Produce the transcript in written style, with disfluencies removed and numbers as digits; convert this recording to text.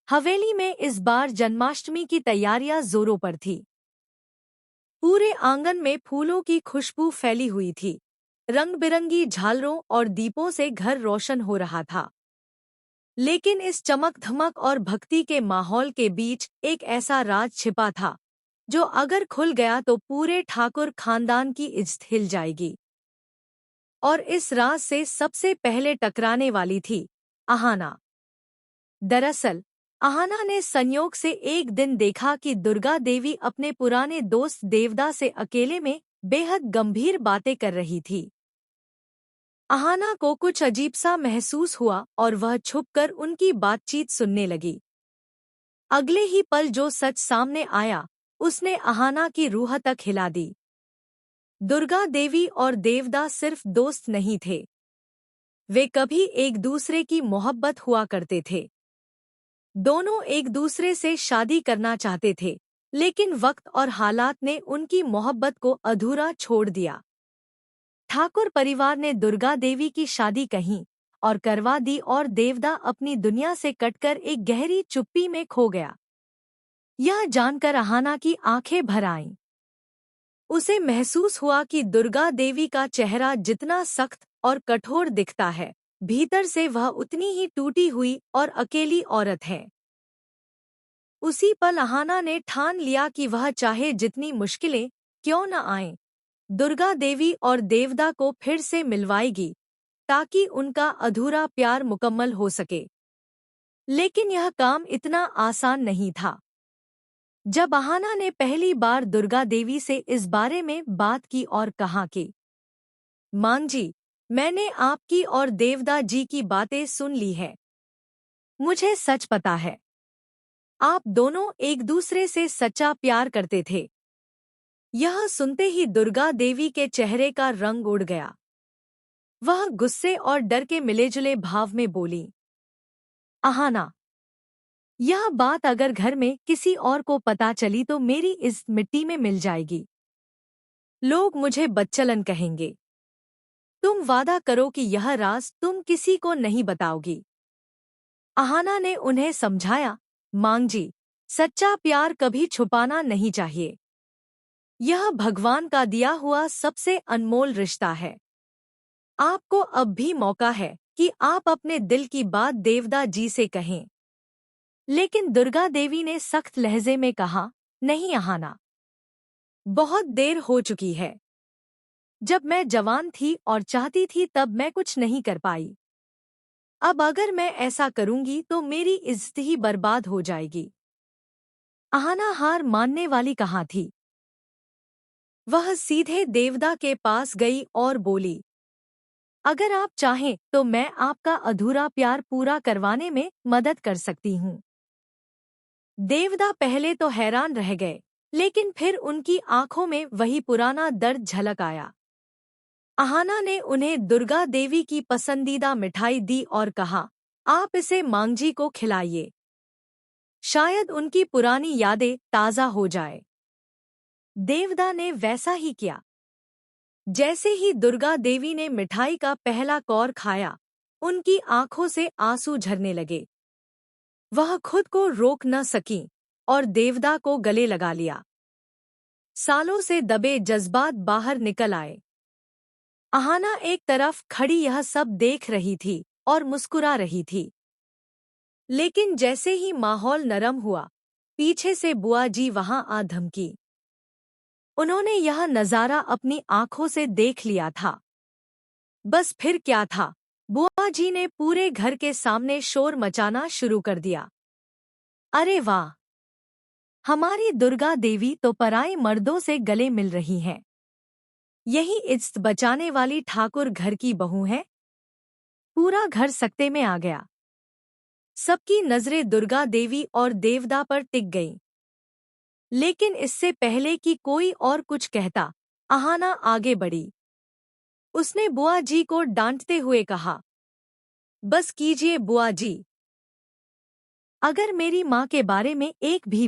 हवेली में इस बार जन्माष्टमी की तैयारियां जोरों पर थी। पूरे आंगन में फूलों की खुशबू फैली हुई थी। रंग बिरंगी झालरों और दीपों से घर रोशन हो रहा था। लेकिन इस चमक धमक और भक्ति के माहौल के बीच एक ऐसा राज छिपा था जो अगर खुल गया तो पूरे ठाकुर खानदान की इज्जत हिल जाएगी। और इस राज से सबसे पहले टकराने वाली थी आहाना। दरअसल आहाना ने संयोग से एक दिन देखा कि दुर्गा देवी अपने पुराने दोस्त देवदा से अकेले में बेहद गंभीर बातें कर रही थी। आहाना को कुछ अजीब सा महसूस हुआ और वह छुपकर उनकी बातचीत सुनने लगी। अगले ही पल जो सच सामने आया उसने आहाना की रूह तक हिला दी। दुर्गा देवी और देवदा सिर्फ दोस्त नहीं थे, वे कभी एक दूसरे की मोहब्बत हुआ करते थे। दोनों एक दूसरे से शादी करना चाहते थे, लेकिन वक्त और हालात ने उनकी मोहब्बत को अधूरा छोड़ दिया। ठाकुर परिवार ने दुर्गा देवी की शादी कहीं और करवा दी और देवदा अपनी दुनिया से कटकर एक गहरी चुप्पी में खो गया। यह जानकर आहाना की आंखें भर आईं। उसे महसूस हुआ कि दुर्गा देवी का चेहरा जितना सख्त और कठोर दिखता है, भीतर से वह उतनी ही टूटी हुई और अकेली औरत है। उसी पल आहाना ने ठान लिया कि वह चाहे जितनी मुश्किलें क्यों न आएं, दुर्गा देवी और देवदा को फिर से मिलवाएगी ताकि उनका अधूरा प्यार मुकम्मल हो सके। लेकिन यह काम इतना आसान नहीं था। जब आहाना ने पहली बार दुर्गा देवी से इस बारे में बात की और कहा कि मां जी, मैंने आपकी और देवदा जी की बातें सुन ली है। मुझे सच पता है, आप दोनों एक दूसरे से सच्चा प्यार करते थे। यह सुनते ही दुर्गा देवी के चेहरे का रंग उड़ गया। वह गुस्से और डर के मिलेजुले भाव में बोली, आहाना, यह बात अगर घर में किसी और को पता चली तो मेरी इस मिट्टी में मिल जाएगी। लोग मुझे बच्चलन कहेंगे। तुम वादा करो कि यह राज तुम किसी को नहीं बताओगी। आहाना ने उन्हें समझाया, मां जी, सच्चा प्यार कभी छुपाना नहीं चाहिए। यह भगवान का दिया हुआ सबसे अनमोल रिश्ता है। आपको अब भी मौका है कि आप अपने दिल की बात देवदा जी से कहें। लेकिन दुर्गा देवी ने सख्त लहजे में कहा, नहीं आहाना, बहुत देर हो चुकी है। जब मैं जवान थी और चाहती थी तब मैं कुछ नहीं कर पाई। अब अगर मैं ऐसा करूंगी तो मेरी इज्जत ही बर्बाद हो जाएगी। आहाना हार मानने वाली कहाँ थी। वह सीधे देवदा के पास गई और बोली, अगर आप चाहें तो मैं आपका अधूरा प्यार पूरा करवाने में मदद कर सकती हूँ। देवदा पहले तो हैरान रह गए, लेकिन फिर उनकी आंखों में वही पुराना दर्द झलक आया। आहाना ने उन्हें दुर्गा देवी की पसंदीदा मिठाई दी और कहा, आप इसे मांगजी को खिलाइए। शायद उनकी पुरानी यादें ताज़ा हो जाए। देवदा ने वैसा ही किया। जैसे ही दुर्गा देवी ने मिठाई का पहला कौर खाया, उनकी आंखों से आंसू झरने लगे। वह खुद को रोक न सकीं और देवदा को गले लगा लिया। सालों से दबे जज्बात बाहर निकल आए। आहाना एक तरफ खड़ी यह सब देख रही थी और मुस्कुरा रही थी। लेकिन जैसे ही माहौल नरम हुआ, पीछे से बुआ जी वहां आ धमकी। उन्होंने यह नज़ारा अपनी आंखों से देख लिया था। बस फिर क्या था, बुआ जी ने पूरे घर के सामने शोर मचाना शुरू कर दिया। अरे वाह, हमारी दुर्गा देवी तो पराए मर्दों से गले मिल रही हैं। यही इज्जत बचाने वाली ठाकुर घर की बहू है। पूरा घर सकते में आ गया। सबकी नजरें दुर्गा देवी और देवदा पर टिक गईं। लेकिन इससे पहले कि कोई और कुछ कहता, आहाना आगे बढ़ी। उसने बुआ जी को डांटते हुए कहा, बस कीजिए बुआ जी। अगर मेरी माँ के बारे में एक भी